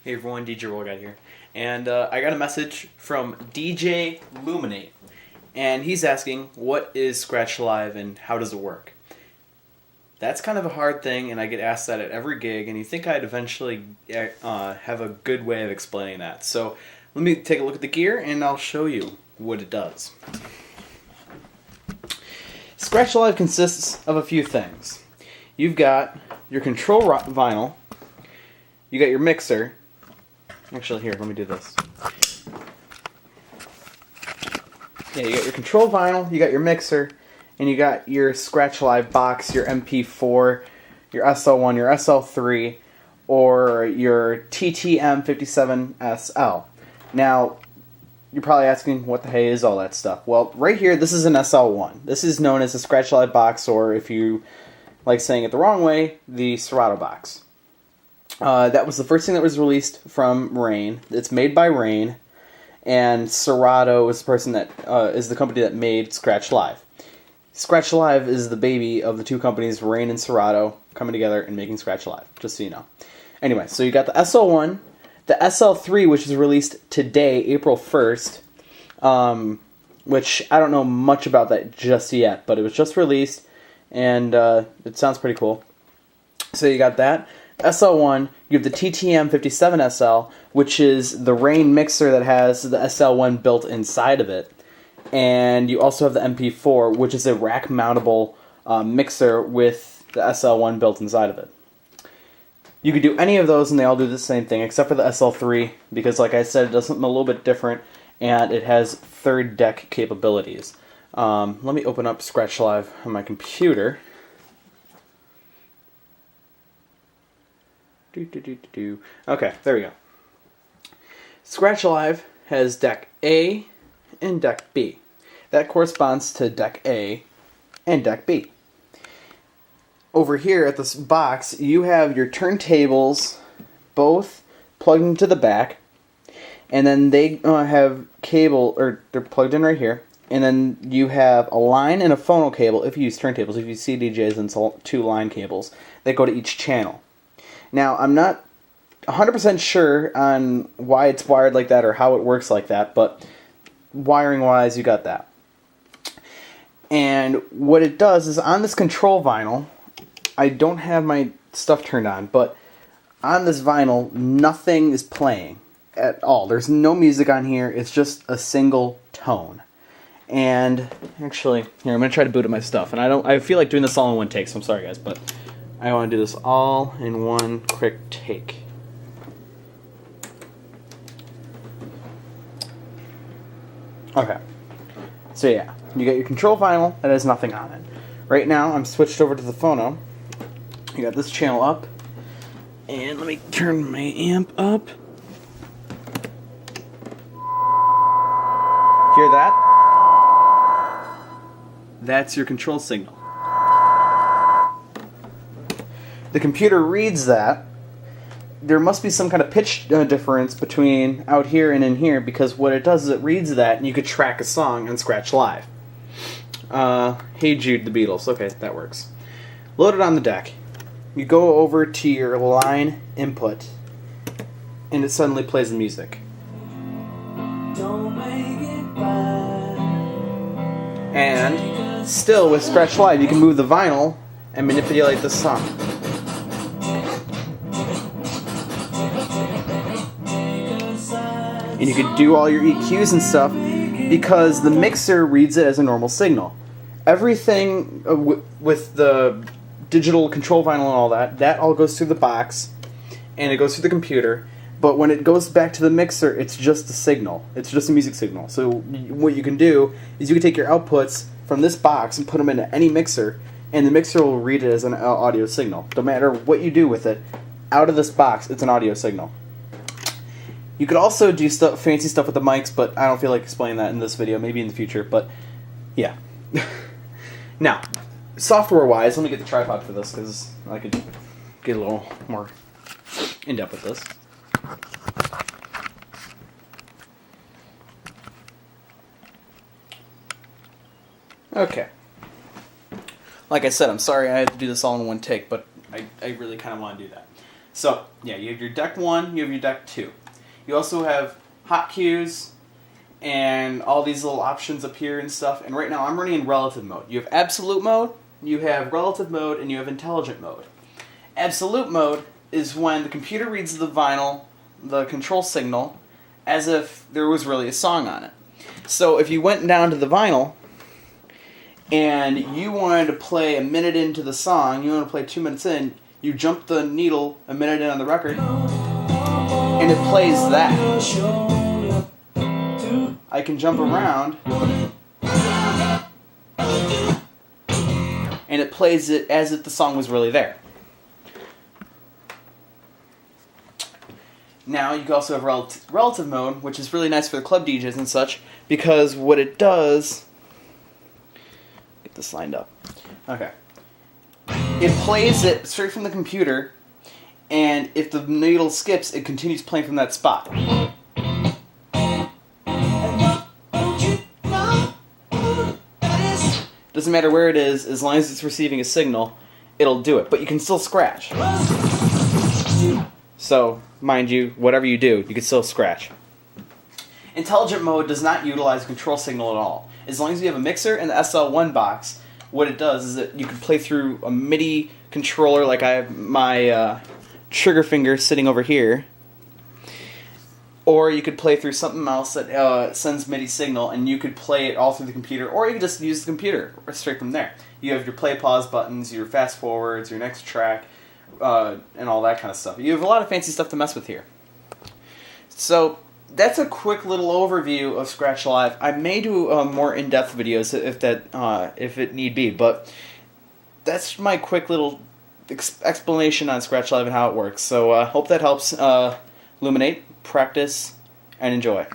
Hey everyone, RRollergod here. And I got a message from DJ Luminate. And he's asking, what is Scratch Live and how does it work? That's kind of a hard thing, and I get asked that at every gig, and you think I'd eventually have a good way of explaining that. So let me take a look at the gear, and I'll show you what it does. Scratch Live consists of a few things. You've got your control vinyl, you got your mixer. Actually, here, let me do this. Yeah, you got your control vinyl, you got your mixer, and you got your Scratch Live box, your MP4, your SL1, your SL3, or your TTM57SL. Now, you're probably asking, what the hey is all that stuff? Well, right here, this is an SL1. This is known as the Scratch Live box, or if you like saying it the wrong way, the Serato box. That was the first thing that was released from Rain. It's made by Rain, and Serato is the person that is the company that made Scratch Live. Scratch Live is the baby of the two companies, Rain and Serato, coming together and making Scratch Live, just so you know. Anyway, so you got the SL1, the SL3, which is released today, April 1st, which I don't know much about that just yet, but it was just released, and it sounds pretty cool. So you got that. SL1, you have the TTM57SL, which is the Rain mixer that has the SL1 built inside of it. And you also have the MP4, which is a rack-mountable mixer with the SL1 built inside of it. You could do any of those and they all do the same thing, except for the SL3, because like I said, it does something a little bit different, and it has third deck capabilities. Let me open up Scratch Live on my computer. Okay, there we go. Scratch Live has deck A and deck B. That corresponds to deck A and deck B. Over here at this box, you have your turntables both plugged into the back, and then they have cable, or they're plugged in right here, and then you have a line and a phono cable if you use turntables. If you see DJs, it's two line cables that go to each channel. Now, I'm not 100% sure on why it's wired like that or how it works like that, but wiring-wise, you got that. And what it does is on this control vinyl, I don't have my stuff turned on, but on this vinyl, nothing is playing at all. There's no music on here. It's just a single tone. And actually, here, I'm going to try to boot up my stuff. And I feel like doing this all in one take, so I'm sorry, guys, but I want to do this all in one quick take. Okay. So yeah, you got your control vinyl that has nothing on it. Right now, I'm switched over to the phono. You got this channel up. And let me turn my amp up. Hear that? That's your control signal. The computer reads that. There must be some kind of pitch difference between out here and in here, because what it does is it reads that and you could track a song on Scratch Live. Hey Jude, the Beatles. Okay, that works. Load it on the deck. You go over to your line input and it suddenly plays the music. And still with Scratch Live you can move the vinyl and manipulate the song. And you could do all your EQs and stuff because the mixer reads it as a normal signal. Everything with the digital control vinyl and all that, that all goes through the box and it goes through the computer. But when it goes back to the mixer, it's just a signal. It's just a music signal. So what you can do is you can take your outputs from this box and put them into any mixer, and the mixer will read it as an audio signal. No matter what you do with it, out of this box, it's an audio signal. You could also do fancy stuff with the mics, but I don't feel like explaining that in this video. Maybe in the future, but yeah. Now, software-wise, let me get the tripod for this because I could get a little more in-depth with this. Okay. Like I said, I'm sorry I had to do this all in one take, but I really kind of want to do that. So, yeah, you have your deck 1, you have your deck 2. You also have hot cues and all these little options up here and stuff. And right now I'm running in relative mode. You have absolute mode, you have relative mode, and you have intelligent mode. Absolute mode is when the computer reads the vinyl, the control signal, as if there was really a song on it. So if you went down to the vinyl and you wanted to play a minute into the song, you want to play 2 minutes in, you jump the needle a minute in on the record, and it plays that. I can jump around, and it plays it as if the song was really there. Now you can also have relative mode, which is really nice for the club DJs and such, because what it does... Get this lined up. Okay. It plays it straight from the computer, and if the needle skips, it continues playing from that spot. Doesn't matter where it is, as long as it's receiving a signal, it'll do it. But you can still scratch. So, mind you, whatever you do, you can still scratch. Intelligent mode does not utilize a control signal at all. As long as you have a mixer and the SL1 box, what it does is that you can play through a MIDI controller, like I have my trigger finger sitting over here, or you could play through something else that sends MIDI signal, and you could play it all through the computer, or you could just use the computer straight from there. You have your play pause buttons, your fast forwards, your next track, and all that kind of stuff. You have a lot of fancy stuff to mess with here. So that's a quick little overview of Scratch Live. I may do more in-depth videos if it need be, but that's my quick little explanation on Scratch Live and how it works. So hope that helps illuminate, practice, and enjoy.